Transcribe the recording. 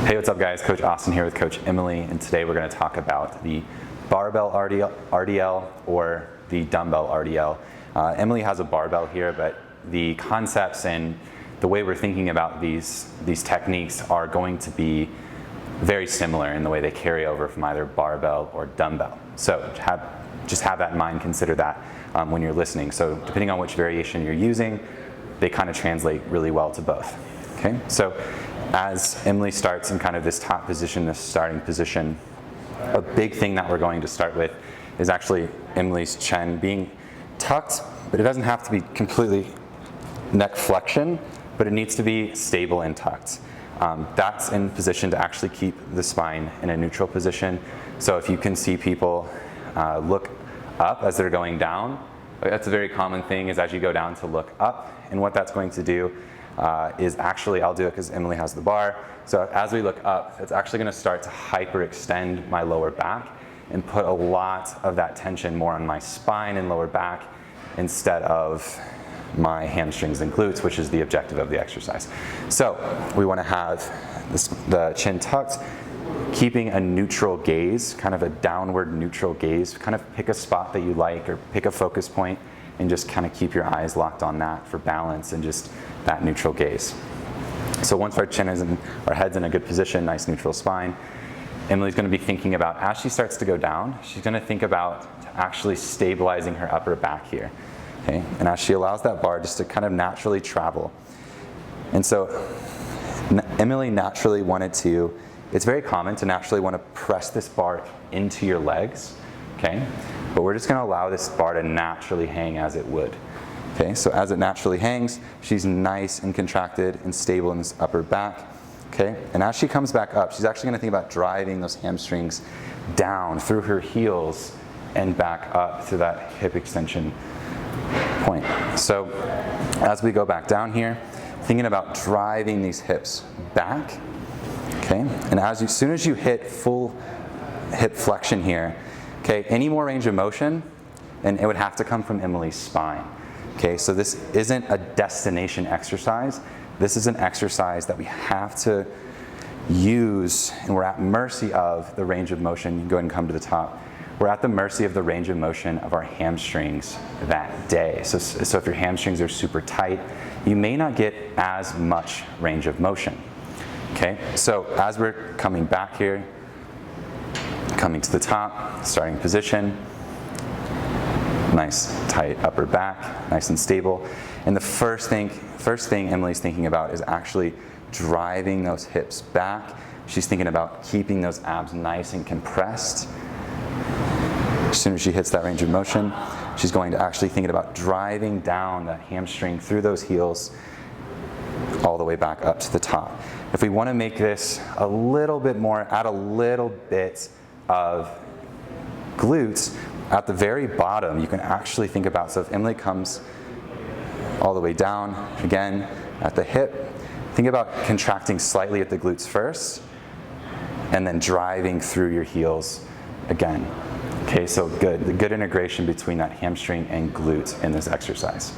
Hey, what's up guys? Coach Austin here with Coach Emily, and today we're going to talk about the Barbell RDL or the Dumbbell RDL. Emily has a barbell here, but the concepts and the way we're thinking about these techniques are going to be very similar in the way they carry over from either barbell or dumbbell. So just have that in mind, consider that when you're listening. So depending on which variation you're using, they kind of translate really well to both. Okay, so as Emily starts in kind of this top position, this starting position, a big thing that we're going to start with is actually Emily's chin being tucked, but it doesn't have to be completely neck flexion, but it needs to be stable and tucked. That's in position to actually keep the spine in a neutral position. So if you can see people look up as they're going down, that's a very common thing, is as you go down to look up, and what that's going to do is actually, I'll do it because Emily has the bar. So as we look up, it's actually going to start to hyperextend my lower back and put a lot of that tension more on my spine and lower back instead of my hamstrings and glutes, which is the objective of the exercise. So we want to have the chin tucked, keeping a neutral gaze, kind of a downward neutral gaze. Kind of pick a spot that you like or pick a focus point and just kind of keep your eyes locked on that for balance and just that neutral gaze. So once our chin is in, our head's in a good position, nice neutral spine, Emily's going to be thinking about, as she starts to go down, she's going to think about actually stabilizing her upper back here. Okay? And as she allows that bar just to kind of naturally travel. And so Emily naturally wanted to, it's very common to naturally want to press this bar into your legs, okay? But we're just going to allow this bar to naturally hang as it would. Okay, so as it naturally hangs, she's nice and contracted and stable in this upper back. Okay, and as she comes back up, she's actually going to think about driving those hamstrings down through her heels and back up to that hip extension point. So as we go back down here, thinking about driving these hips back. Okay, and as soon as you hit full hip flexion here, okay, any more range of motion, and it would have to come from Emily's spine. Okay, so this isn't a destination exercise. This is an exercise that we have to use, and we're at mercy of the range of motion. You can go ahead and come to the top. We're at the mercy of the range of motion of our hamstrings that day. So if your hamstrings are super tight, you may not get as much range of motion. Okay, so as we're coming back here, coming to the top, starting position, nice tight upper back, nice and stable. And the first thing Emily's thinking about is actually driving those hips back. She's thinking about keeping those abs nice and compressed. As soon as she hits that range of motion, she's going to actually thinking about driving down that hamstring through those heels all the way back up to the top. If we want to make this a little bit more, add a little bit of glutes, at the very bottom, you can actually think about, so if Emily comes all the way down, again, at the hip, think about contracting slightly at the glutes first, and then driving through your heels again. Okay, so good integration between that hamstring and glute in this exercise.